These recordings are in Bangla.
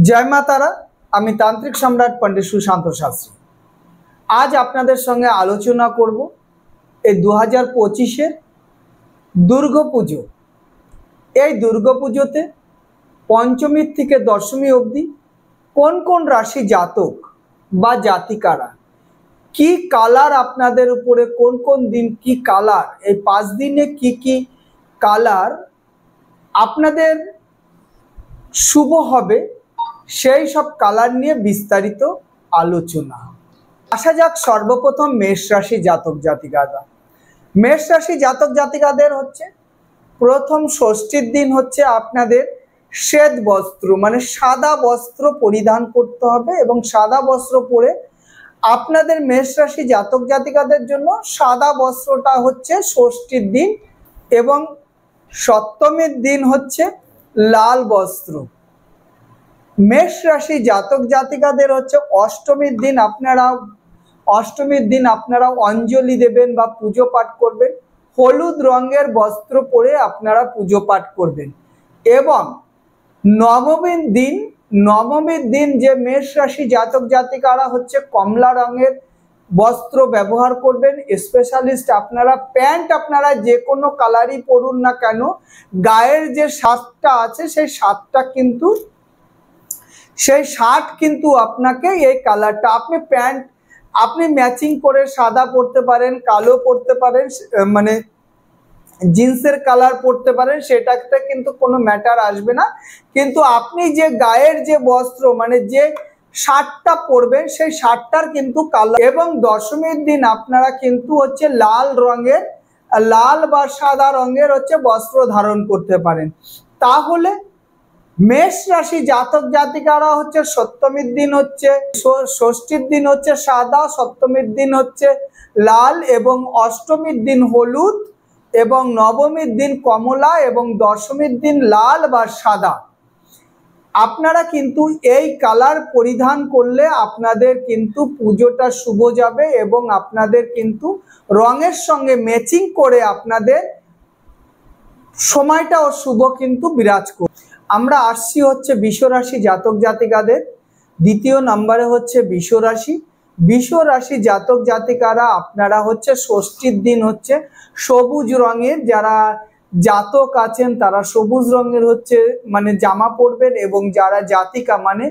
जय मा तारा। आमी तांत्रिक सम्राट पंडित सुशांत शास्त्री। आज आपनादेर संगे आलोचना करब এই 2025 दुर्गापुजो। এই दुर्गापुजोते पंचमी থেকে दशमी अब्दि कोन कोन राशि जातक बा जातिकारा की कालार आपनादेर उपरे कोन कोन दिन की कालार এই 5 दिने की कालार आपनादेर शुभ हबे সেই সব কালার নিয়ে বিস্তারিত আলোচনা। আসা যাক সর্বপ্রথম মেষ রাশি জাতক জাতিকারা। মেষ রাশি জাতক জাতিকাদের হচ্ছে প্রথম ষষ্ঠীর দিন হচ্ছে আপনাদের শ্বেত বস্ত্র মানে সাদা বস্ত্র পরিধান করতে হবে এবং সাদা বস্ত্র পরে আপনাদের মেষ রাশি জাতক জাতিকাদের জন্য সাদা বস্ত্রটা হচ্ছে ষষ্ঠীর দিন এবং সপ্তমীর দিন হচ্ছে লাল বস্ত্র। मेष राशि जातक जातिकादेर होच्छे अष्टमीर दिन आपनारा अंजलि देबेन बा पुजो पाठ करबेन। हलुद रंगेर वस्त्र परे आपनारा पुजो पाठ करबेन एवं नवमीर दिन जे मेष राशि जातक जातिकारा होच्छे कमला रंगेर वस्त्र व्यवहार करबेन। स्पेशलिस्ट आपनारा पैंट आपनारा जे कोनो कालारई परुन ना केन गायेर जे शार्टटा आछे सेई शार्टटा किन्तु সেই শার্ট কিন্তু আপনাকে এই কালারটা আপনি প্যান্ট আপনি ম্যাচিং করে সাদা পরতে পারেন, কালো পরতে পারেন, মানে জিন্সের কালার পরতে পারেন, সেটাতে কিন্তু কোনো ম্যাটার আসবে না। কিন্তু আপনি যে গায়ের যে বস্ত্র মানে যে শার্টটা পরবেন সেই শার্টটার কিন্তু কালার এবং দশমীর দিন আপনারা কিন্তু হচ্ছে লাল বা সাদা রঙের হচ্ছে বস্ত্র ধারণ করতে পারেন। তাহলে मेष राशि जातक जातिकारा होच्छे सप्तमीर दिन होच्छे षष्ठीर दिन होच्छे सादा, सप्तमीर दिन होच्छे लाल एवं अष्टमीर दिन हलुद एवं नवमीर दिन कमला एवं दशमीर दिन लाल बा सादा। आपनारा किन्तु एई कालार परिधान करले आपनादेर किन्तु पुजोटा शुभ जाबे एवं आपनादेर किन्तु रंगेर संगे मैचिंग करे आपनादेर সময়টাও শুভ কিন্তু বিরাজ করে। আমরা আসছি হচ্ছে বৃষ রাশি জাতক জাতিকাদের দ্বিতীয় নম্বরে হচ্ছে বৃষ রাশি জাতক জাতিকারা আপনারা হচ্ছে ষষ্ঠীর দিন হচ্ছে সবুজ রঙের যারা জাতক আছেন তারা সবুজ রঙের হচ্ছে মানে জামা পরবেন এবং যারা জাতিকা মানে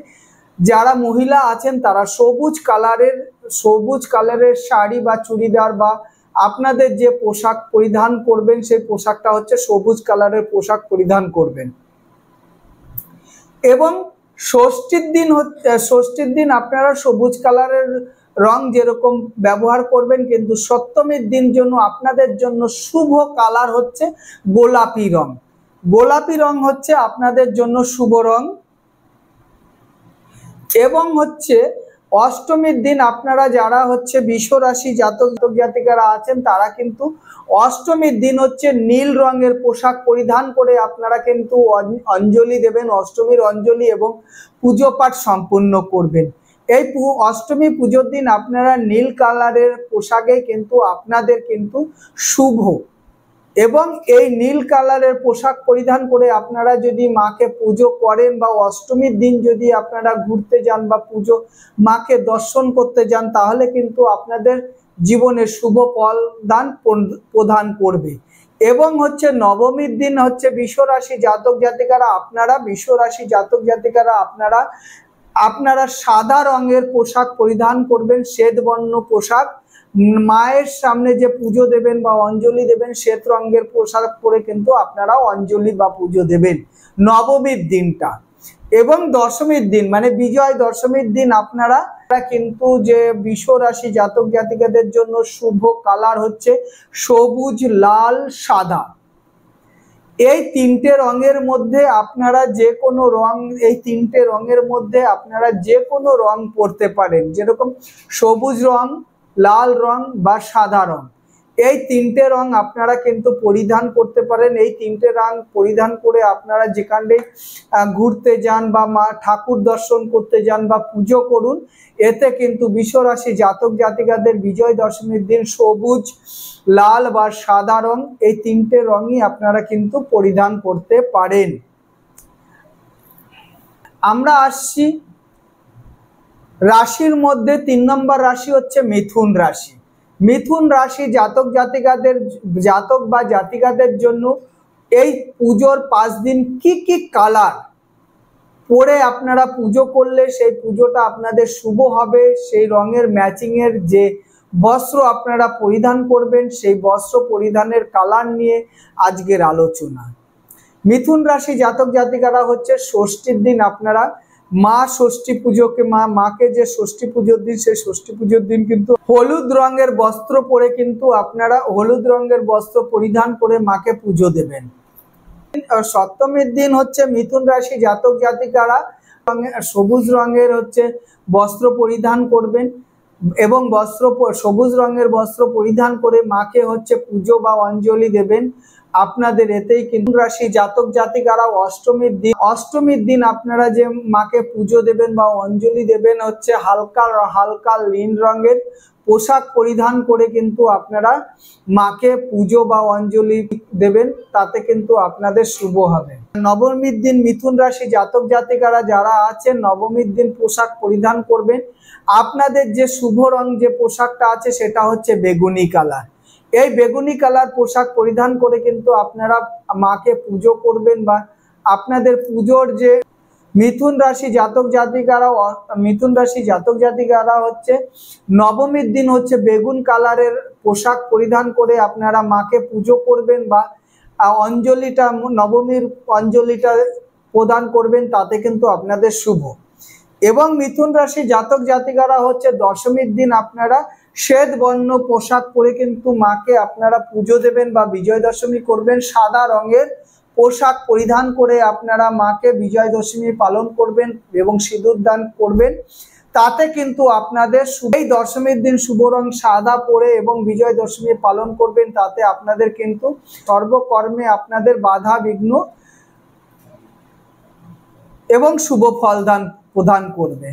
যারা মহিলা আছেন তারা সবুজ কালারের শাড়ি বা চুড়িদার বা আপনাদের যে পোশাক পরিধান করবেন সেই পোশাকটা হচ্ছে সবুজ কালারের পোশাক পরিধান করবেন এবং ষষ্ঠীর দিন আপনারা সবুজ কালারের রং যেরকম ব্যবহার করবেন কিন্তু সপ্তমীর দিন জন্য আপনাদের জন্য শুভ কালার হচ্ছে গোলাপি রং হচ্ছে আপনাদের জন্য শুভ রং এবং হচ্ছে অষ্টমীর দিন আপনারা যারা হচ্ছে বৃষ রাশি জাতক জাতিকারা আছেন তারা কিন্তু অষ্টমীর দিন হচ্ছে নীল রঙের পোশাক পরিধান করে আপনারা কিন্তু অঞ্জলি দেবেন, অষ্টমীর অঞ্জলি এবং পুজো পাঠ সম্পূর্ণ করবেন। এই অষ্টমী পুজোর দিন আপনারা নীল কালারের পোশাকে কিন্তু আপনাদের কিন্তু শুভ এবং এই নীল কালারের পোশাক পরিধান করে আপনারা যদি মাকে পুজো করেন বা অষ্টমীর দিন যদি আপনারা ঘুরতে যান বা মাকে দর্শন করতে যান তাহলে কিন্তু আপনাদের জীবনে শুভ ফল প্রদান করবে। এবং হচ্ছে নবমীর দিন হচ্ছে বৃষ রাশি জাতক জাতিকারা আপনারা সাদা রঙের পোশাক পরিধান করবেন, শ্বেত বর্ণ পোশাক। মায়ের সামনে যে পুজো দেবেন বা অঞ্জলি দেবেন শ্বেত রঙের পোশাক পরে কিন্তু আপনারা অঞ্জলি বা পুজো দেবেন নবমীর দিনটা। এবং দশমীর দিন মানে বিজয় দশমীর দিন আপনারা কিন্তু যে বৃষ রাশি জাতক জাতিকাদের জন্য শুভ কালার হচ্ছে সবুজ, লাল, সাদা। এই তিনটে রঙের মধ্যে আপনারা যে কোনো রং আপনারা যে কোনো রং পরতে পারেন, যেরকম সবুজ রং, লাল রং বা সাদা রং। এই তিনটে রং আপনারা কিন্তু পরিধান করতে পারেন। এই তিনটে রং পরিধান করে আপনারা যেখানে ঘুরতে যান বা মা ঠাকুর দর্শন করতে যান বা পুজো করুন, এতে কিন্তু বৃষ রাশি জাতক জাতিকাদের বিজয় দশমীর দিন সবুজ, লাল বা সাদা রং এই তিনটে রঙই আপনারা কিন্তু পরিধান করতে পারেন। আমরা আসছি রাশির মধ্যে 3 নম্বর রাশি হচ্ছে মিথুন রাশি। মিথুন রাশি জাতক বা জাতিকাদের জন্য এই পুজোর 5 দিন কি কি কালার পরে আপনারা পুজো করলে সেই পুজোটা আপনাদের শুভ হবে, সেই রঙের ম্যাচিং এর যে বস্ত্র আপনারা পরিধান করবেন সেই বস্ত্র পরিধানের কালার নিয়ে আজকের আলোচনা। মিথুন রাশি জাতক জাতিকারা হচ্ছে ষষ্ঠীর দিন আপনারা মা ষষ্ঠী পুজোকে মাকে যে ষষ্ঠী পুজোর দিন সেই ষষ্ঠী পুজোর দিন কিন্তু হলুদ রঙের বস্ত্র পরে কিন্তু আপনারা হলুদ রঙের বস্ত্র পরিধান করে মাকে পুজো দেবেন। সপ্তমীর দিন হচ্ছে মিথুন রাশি জাতক জাতিকারা সবুজ রঙের হচ্ছে বস্ত্র পরিধান করবেন এবং সবুজ রঙের বস্ত্র পরিধান করে মাকে হচ্ছে পুজো বা অঞ্জলি দেবেন। আপনাদের এতেই কিন্তু রাশি জাতক জাতিকারা অষ্টমীর দিন আপনারা যে মাকে পুজো দেবেন বা অঞ্জলি দেবেন হচ্ছে হালকা নীল রঙের পোশাক পরিধান করে কিন্তু আপনারা মাকে পুজো বা অঞ্জলি দেবেন, তাতে কিন্তু আপনাদের শুভ হবে। নবমীর দিন মিথুন রাশি জাতক জাতিকারা যারা আছেন নবমীর দিন পোশাক পরিধান করবেন। আপনাদের যে শুভ রং যে পোশাকটা আছে সেটা হচ্ছে বেগুনি কালার। এই বেগুনি কালার পোশাক পরিধান করে কিন্তু আপনারা মাকে পুজো করবেন বা আপনাদের পুজোর যে মিথুন রাশি জাতক জাতিকারা হচ্ছে নবমীর দিন হচ্ছে বেগুন কালারের পোশাক পরিধান করে আপনারা মাকে পুজো করবেন বা নবমীর অঞ্জলিটা প্রদান করবেন, তাতে কিন্তু আপনাদের শুভ। এবং মিথুন রাশি জাতক জাতিকারা হচ্ছে দশমীর দিন আপনারা শ্বেত বর্ণ পোশাক পরে কিন্তু মাকে আপনারা পুজো দেবেন বা বিজয় দশমী করবেন। সাদা রঙের পোশাক পরিধান করে আপনারা মাকে বিজয় দশমী পালন করবেন এবং সিঁদুর দান করবেন, তাতে কিন্তু আপনাদের এই দশমীর দিন শুভ রং সাদা পরে এবং বিজয় দশমী পালন করবেন, তাতে আপনাদের কিন্তু সর্বকর্মে আপনাদের বাধা বিঘ্ন এবং শুভ ফল প্রদান করবে।